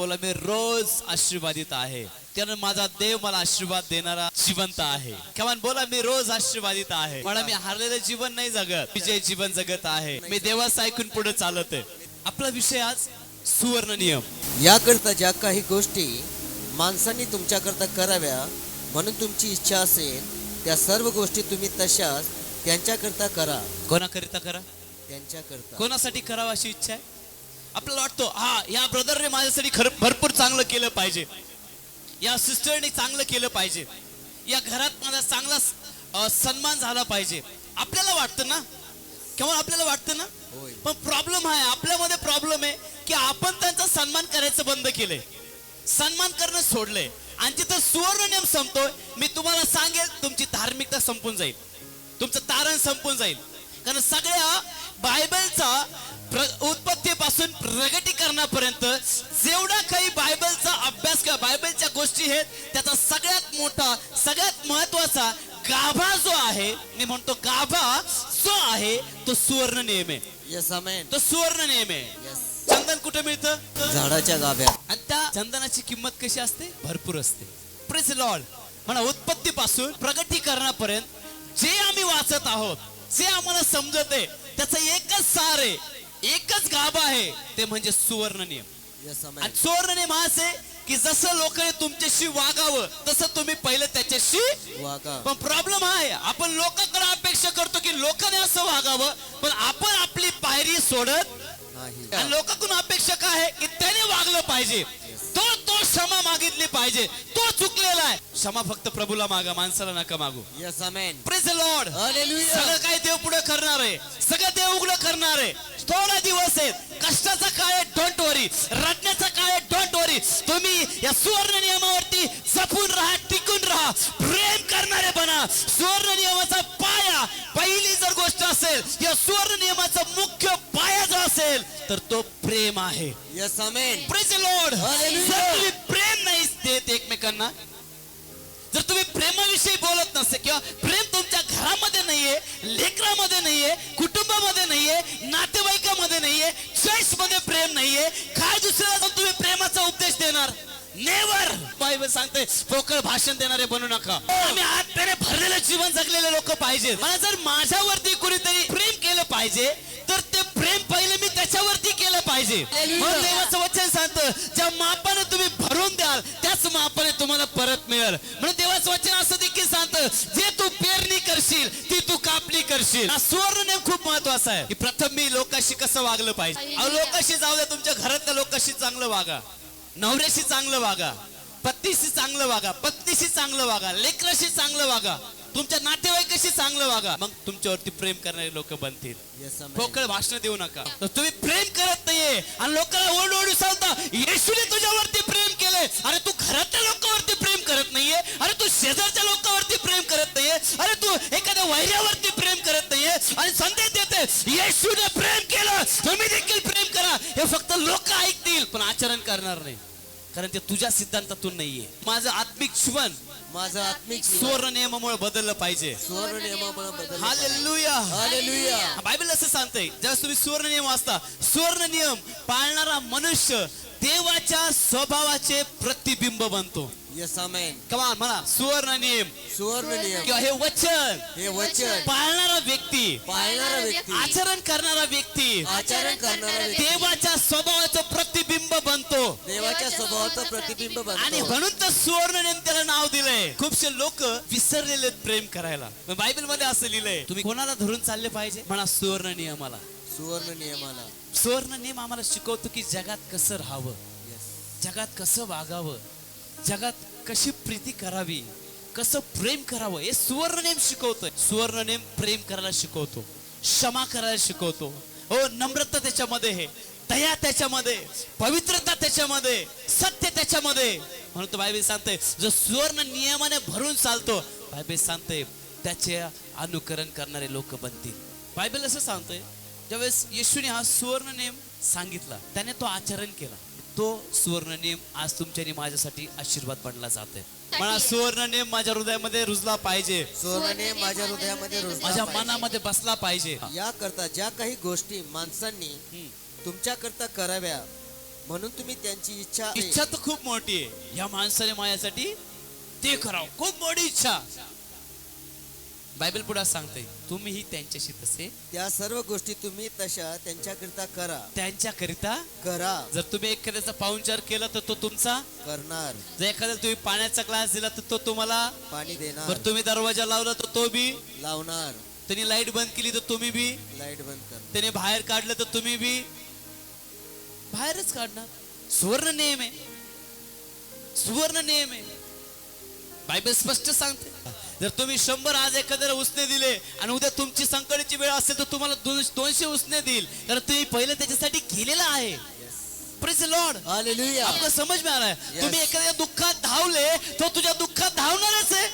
बोला मी रोज आशीर्वादित आहे, कारण माझा देव मला आशीर्वाद देणारा जिवंत आहे. कमान बोला मी रोज आशीर्वादित आहे. मला मी हारलेलं जीवन नाही जगत, विजय जीवन जगत आहे. मी देवाचं ऐकून पुढे चालत आहे. आपला विषय आज सुवर्ण नियम. याकरता ज्या काही गोष्टी माणसांनी तुमच्याकरता कराव्या म्हणून तुमची इच्छा असेल त्या सर्व गोष्टी तुम्ही तशाच त्यांच्याकरता करा. कोणाकरिता करा? त्यांच्याकरता. कोणासाठी करावं अशी इच्छा आहे? आपल्याला वाटतो हा या ब्रदरने माझ्यासाठी खरं भरपूर चांगलं केलं पाहिजे, या सिस्टरने चांगलं केलं पाहिजे, या घरात माझा चांगला सन्मान झाला पाहिजे. आपल्याला वाटतं ना, केव्हा आपल्याला वाटतं ना. पण प्रॉब्लेम आहे, आपल्यामध्ये प्रॉब्लेम आहे की आपण त्यांचा सन्मान करायचं बंद केलंय, सन्मान करणं सोडलंय. आणि तिथं सुवर्ण नियम संपतोय. मी तुम्हाला सांगेल तुमची धार्मिकता संपून जाईल, तुमचं तारण संपून जाईल. कारण सगळ्या बायबलचा उत्पत्तीपासून प्रगटीकरणापर्यंत जेवढा काही बायबलचा अभ्यास किंवा बायबलच्या गोष्टी आहेत त्याचा सगळ्यात मोठा सगळ्यात महत्वाचा गाभा जो आहे, मी म्हणतो गाभा जो आहे तो सुवर्ण नियम आहे. Yes amen. तो सुवर्ण नियम आहे. यस. चंदन कुठे मिळतं? झाडाच्या गाभ्यात. आणि त्या चंदनाची किंमत कशी असते? भरपूर असते. Praise Lord. म्हणा उत्पत्तीपासून प्रगटीकरणापर्यंत जे आम्ही वाचत आहोत, जे आम्हाला समजत आहे, त्याचं एकच सार आहे, एकच गाभा आहे, ते म्हणजे सुवर्ण नियम. Yes amen. आणि सुवर्ण नियम हा असे की जसं लोकांनी तुमच्याशी वागावं तसं तुम्ही पहिले त्याच्याशी वागा. पण प्रॉब्लेम हा आहे, आपण लोकांकडे अपेक्षा करतो की लोकांनी असं वागावं, पण आपण आपली पायरी सोडत नाही. आणि लोकांकडून अपेक्षा काय आहे की त्याने वागलं पाहिजे, तो क्षमा मागितली पाहिजे, तो चुकलेला आहे. क्षमा फक्त प्रभूला मागा, माणसाला नका मागू. Yes amen. Praise the Lord. Hallelujah. सगळं काय देव पुढे करणार आहे, सगळं देव उघडं करणार आहे. थोडा दिवस आहे, कष्टाचा काळ आहे, डोंट वरी. रडण्याचा काळ आहे, डोंट वरी. तुम्ही या सुवर्ण नियमावरती जपून राहा, टिकून राहा, प्रेम करणारे बना. सुवर्ण नियमाचा पाया, पहिली जर गोष्ट असेल या सुवर्ण नियमाचा मुख्य पाया जो असेल तर तो प्रेम आहे. Yes amen. Praise the Lord. Hallelujah. जर तुम्ही प्रेम नाही देत एकमेकांना, जर तुम्ही प्रेमाविषयी बोलत नसते किंवा प्रेम तुमच्या घरामध्ये नाहीये, लेकरामध्ये नाहीये, कुटुंबामध्ये नाहीये, नातेवाईकामध्ये नाहीये, चर्चमध्ये प्रेम नाहीये, काय दुसऱ्याला तुम्ही प्रेमाचा उपदेश देणार? नेवर. बायबल सांगते पोकळ भाषण देणारे बनू नका. आम्ही आत्म्याने भरलेलं जीवन जगलेले लोक पाहिजे. मला जर माझ्यावरती कोणीतरी प्रेम केलं पाहिजे तर ते प्रेम पहिले मी त्याच्यावरती केलं पाहिजे. म्हणून देवाचं वचन सांगतं ज्या मापाने तुम्ही भरून द्याल त्याच मापाने तुम्हाला परत मिळेल. म्हणून देवाचं वचन असं देखील सांगतं जे तू पेरणी करशील ती तू कापणी करशील. हा सुवर्ण नियम खूप महत्वाचा आहे की प्रथम मी लोकांशी कसं वागलं पाहिजे. लोकांशी जाऊ द्या, तुमच्या घरातल्या लोकांशी चांगलं वागा, नवऱ्याशी चांगलं वागा, पत्नीशी चांगलं वागा, पत्नीशी चांगलं वागा, लेकराशी चांगलं वागा, तुमच्या नातेवाईकाशी चांगलं वागा. मग तुमच्यावरती प्रेम करणारे लोक बनतील. पोकळ भाषण देऊ नका. तर तुम्ही प्रेम करत नाहीये आणि लोकांना ओरडू सांगता येशूने तुझ्यावरती प्रेम केलंय. अरे तू घरातल्या लोकांवरती प्रेम करत नाहीये, अरे तू शेजारच्या लोकांवरती प्रेम करत नाहीये, अरे तू एखाद्या वैऱ्यावरती प्रेम करत नाहीये आणि संदेश देते येशूने प्रेम केलं तुम्ही देखील प्रेम करा. हे फक्त लोक ऐकतील पण आचरण करणार नाही, कारण ते तुझ्या सिद्धांतातून नाहीये. माझं आत्मिक जीवन माझं आत्मिक सुवर्ण नियमामुळे बदललं पाहिजे. सुवर्ण नियमामुळे बदल. हालेलुया. हालेलुया. बायबल असं सांगतंय ज्यावेळेस तुम्ही सुवर्ण नियम वाचता, सुवर्ण नियम पाळणारा मनुष्य देवाच्या स्वभावाचे प्रतिबिंब बनतो. Yes amen. कमान म्हणा सुवर्ण नियम सुवर्ण नियम किंवा हे वचन हे वचन पाळणारा व्यक्ती, पाळणारा व्यक्ती, आचरण करणारा व्यक्ती आचरण करणारा व्यक्ती देवाच्या स्वभावाचं प्रतिबिंब बनतो. देवाच्या स्वभावाचं प्रतिबिंब आणि बनतो. म्हणून तर सुवर्ण नियम त्याला नाव दिलंय. खूपशे लोक विसरलेले आहेत प्रेम करायला. बायबल मध्ये असं लिहिलंय तुम्ही कोणाला धरून चालले पाहिजे म्हणा सुवर्ण नियमाला. सुवर्ण नियमाला. सुवर्ण नियम आम्हाला शिकवतो की जगात कसं राहावं, जगात कसं वागावं, जगात कशी प्रीती करावी, कसं प्रेम करावं, हे सुवर्ण नियम शिकवतोय. सुवर्ण नियम प्रेम करायला शिकवतो, क्षमा करायला शिकवतो, हो नम्रता त्याच्यामध्ये आहे, दया त्याच्यामध्ये, पवित्रता त्याच्यामध्ये, सत्य त्याच्यामध्ये. म्हणून तो बायबल सांगते जो सुवर्ण नियमाने भरून चालतो, बायबल सांगते त्याचे अनुकरण करणारे लोक बनतील. बायबल असं सांगतोय ज्यावेळेस येशूने हा सुवर्ण नियम सांगितला त्याने तो आचरण केला, तो सुवर्ण नियम आज तुमच्या आणि माझ्यासाठी आशीर्वाद बनला जाते. मला सुवर्ण नियम माझ्या हृदयामध्ये रुजला पाहिजे, सुवर्ण नियम माझ्या हृदयामध्ये रुजला माझ्या पाहिजे. मनामध्ये बसला पाहिजे. याकरता ज्या काही गोष्टी माणसांनी तुमच्याकरता कराव्या म्हणून तुम्ही त्यांची इच्छा इच्छा तर खूप मोठी आहे, या माणसाने माझ्यासाठी ते करावं, खूप मोठी इच्छा. बायबल पुढे सांगते, तुम्हीही त्यांच्याशी तसे त्या सर्व गोष्टी तुम्ही तशा त्यांच्याकरिता करा त्यांच्याकरिता करा जर तुम्ही एखाद्याचा पाहुणचार केला तर तो तुमचा करणार, जर एखाद्याला तुम्ही पाण्याचा ग्लास दिला तर तो तुम्हाला पाणी देणार, बरं तुम्ही दरवाजा लावला तर तो बी, लावणार, त्यांनी लाईट बंद केली तर तुम्ही बी, लाईट बंद कर. त्याने बाहेर काढलं तर तुम्ही बी बाहेरच काढणार. सुवर्ण नियम आहे, सुवर्ण नियम आहे. बायबल स्पष्ट सांगते, जर तुम्ही 100 आज एखाद्याला उसने दिले आणि उद्या तुमची संकटाची वेळ असेल तर तुम्हाला 200 उसने देईल, कारण तुम्ही पहिले त्याच्यासाठी केलेला आहे. Praise the Lord. हालेलुया. आपलं समज में आ रहा है. तुम्ही एखाद्या दुःखात धावले तो तुझ्या दुःखात धावणारच आहे.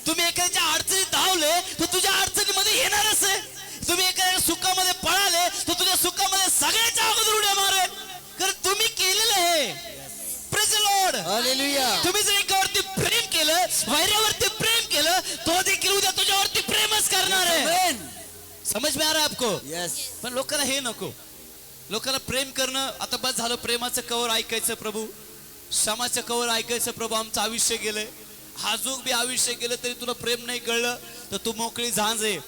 तुम्ही एखाद्याच्या अडचणीत धावले तो तुझ्या अडचणीमध्ये येणारच आहे. तुम्ही एखाद्या सुखामध्ये पळाले तो तुझ्या सुखामध्ये सगळ्याच्या अगोदर उड्या मारेल, कारण तुम्ही केलेलं आहे. Praise the Lord. हालेलुया. तुम्ही जर एकावरती प्रेम केलं, वैरावरती प्रेम केलं, तो देखील उद्या तुझ्यावरती प्रेमच करणार आहे. आमेन. समज में आ रहा है आपको. यस. पण लोकांना हे नको, लोकांना प्रेम करणं आता बस झालं. प्रेमाचं कवर ऐकायचं प्रभू, क्षमाचं कवर ऐकायचं प्रभू. आमचं आयुष्य गेलंय, हाजूक बी आयुष्य गेलं तरी तुला प्रेम नाही कळलं तर तू मोकळी झांज आहे.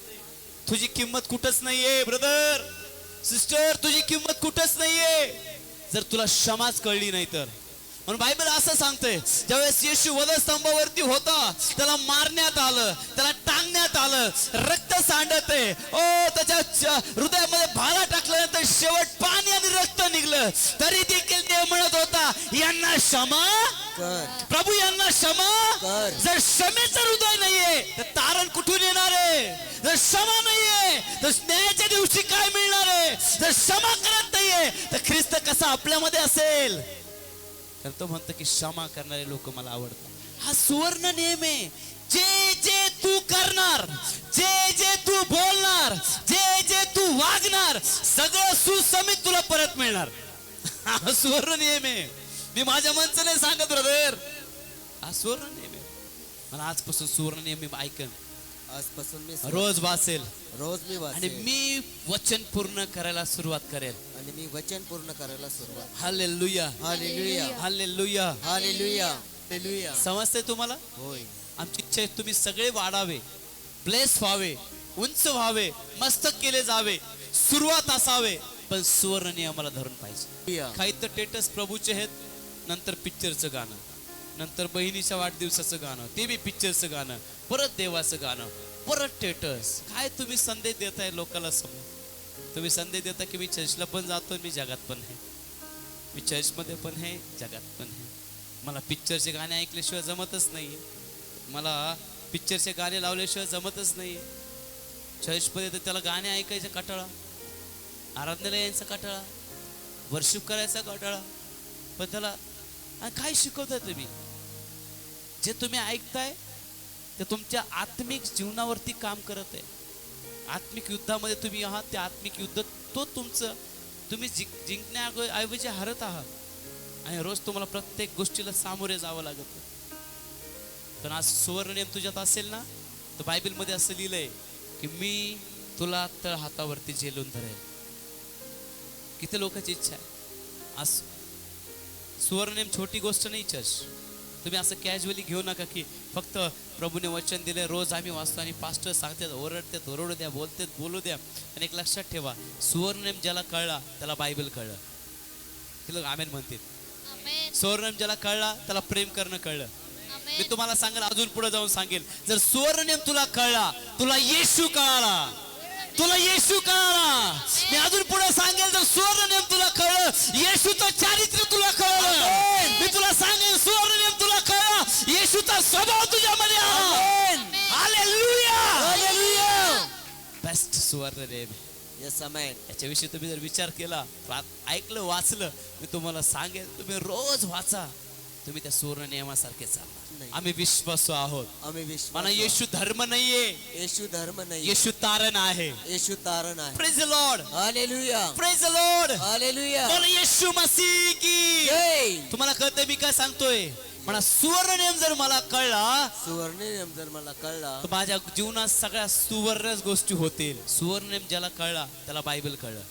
तुझी किंमत कुठंच नाहीये ब्रदर सिस्टर, तुझी किंमत कुठंच नाहीये जर तुला क्षमाच कळली नाही तर. म्हणून बायबल असं सांगतंय, ज्यावेळेस येशू वधस्तंभावरती होता त्याला मारण्यात आलं, त्याला टांगण्यात आलं, रक्त सांडते, ओ त्याच्या हृदयामध्ये भाला टाकल्यानंतर शेवट पाणी आणि रक्त निघलं, तरी देखील ते म्हणत होता यांना क्षमा कर. प्रभू, यांना क्षमा कर. जर क्षमेचं हृदय नाहीये तर तारण कुठून येणार आहे? जर क्षमा नाहीये तर न्यायाच्या दिवशी काय मिळणार आहे? जर क्षमा करत नाहीये तर ख्रिस्त कसा आपल्यामध्ये असेल? तर तो म्हणतो की क्षमा करणारे लोक मला आवडतात. हा सुवर्ण नियम आहे. जे जे तू करणार, जे जे तू बोलणार, जे जे तू वागणार, सगळं सुसमित तुला परत मिळणार. हा सुवर्ण नियम आहे. मी माझ्या मनचं नाही सांगत ब्रदर, हा सुवर्ण नियम आहे. मला आजपासून सुवर्ण नियम मी ऐकन, आजपासून मी रोज वाचेल रोज मी आणि वाचेन मी वचन पूर्ण करायला सुरुवात करेल. आणि मी वचन पूर्ण करायला सुरुवात. Hallelujah, hallelujah. Hallelujah. Hallelujah. Hallelujah. समजतंय तुम्हाला? होय. आमची इच्छा आहे तुम्ही सगळे वाढावे, ब्लेस व्हावे, उंच व्हावे, मस्तक केले जावे, सुरुवात असावे, पण सुवर्ण नियमाला धरून पाहिजे. काही तर टेटस प्रभूचे आहेत, नंतर पिक्चरचं गाणं, नंतर बहिणीच्या वाढदिवसाचं गाणं, ते बी पिक्चरचं गाणं, परत देवाचं गाणं, परत टेटस. काय तुम्ही संदेश देताय लोकांना? समोर तुम्ही संदेश देता की मी चर्चला पण जातो, मी जगात पण आहे, मी चर्चमध्ये पण आहे, जगात पण आहे. मला पिक्चरचे गाणे ऐकल्याशिवाय जमतच नाहीये, मला पिक्चरचे गाणे लावल्याशिवाय जमतच नाहीये. चर्चमध्ये तर त्याला गाणे ऐकायचा कटाळा, आराधनेला यायचा कटाळा, वर्शिप करायचा कटाळा, पण त्याला काय शिकवताय तुम्ही? जे तुम्ही ऐकताय ते तुमच्या आत्मिक जीवनावरती काम करत आहे. आत्मिक युद्धामध्ये तुम्ही आहात, ते आत्मिक युद्ध तो तुमचं, तुम्ही जिंकण्याऐवजी हरत आहात आणि रोज तुम्हाला प्रत्येक गोष्टीला सामोरे जावं लागत. पण आज सुवर्ण नियम तुझ्यात असेल ना, तर बायबलमध्ये असं लिहिलंय की मी तुला तळ हातावरती झेलून धरेल. किती लोकांची इच्छा आहे? आज सुवर्ण नियम छोटी गोष्ट नाही चर्च. तुम्ही असं कॅज्युअली घेऊ नका की फक्त प्रभूने वचन दिले, रोज आम्ही वाचतो आणि पास्टर सांगतात, ओरडतात, ओरडू द्या, बोलतात, बोलू द्या. आणि एक लक्षात ठेवा, सुवर्ण नियम ज्याला कळला त्याला बायबल कळलं. किती लोक आमेन म्हणतील? सुवर्ण नियम ज्याला कळला त्याला प्रेम करणं कळलं. मी तुम्हाला सांगेल, अजून पुढे जाऊन सांगेल, जर सुवर्ण नियम तुला कळला, तुला येशू कळाला, तुला येशू कळाला. मी अजून पुढे सांगेल, जर सुवर्ण नियम तुला कळलं, येशूचं चारित्र्य तुला कळलं. मी तुला सांगेल, सुवर्ण नियम तुला कळला, येशूचा स्वभाव तुझ्यामध्ये आहे. Hallelujah, hallelujah. बेस्ट सुवर्ण नियम. Yes amen. याच्याविषयी तुम्ही जर विचार केला, ऐकलं, वाचलं, मी तुम्हाला सांगेल, तुम्ही रोज वाचा, तुम्ही त्या सुवर्ण नियमासारखे चालणार. आम्ही विश्वासू आहोत. आम्ही विश्वास. मला येशू धर्म नाहीये, येशू धर्म नाही, येशू तारण आहे. येशू तारण आहे. Praise the Lord, hallelujah. Praise the Lord, hallelujah. बोल येशू मसीह की जय. तुम्हाला कळतंय मी काय सांगतोय? म्हणा सुवर्ण नियम जर मला कळला, सुवर्ण नियम जर मला कळला, तर माझ्या जीवनात सगळ्या सुवर्णच गोष्टी होतील. सुवर्ण नियम ज्याला कळला त्याला बायबल कळलं.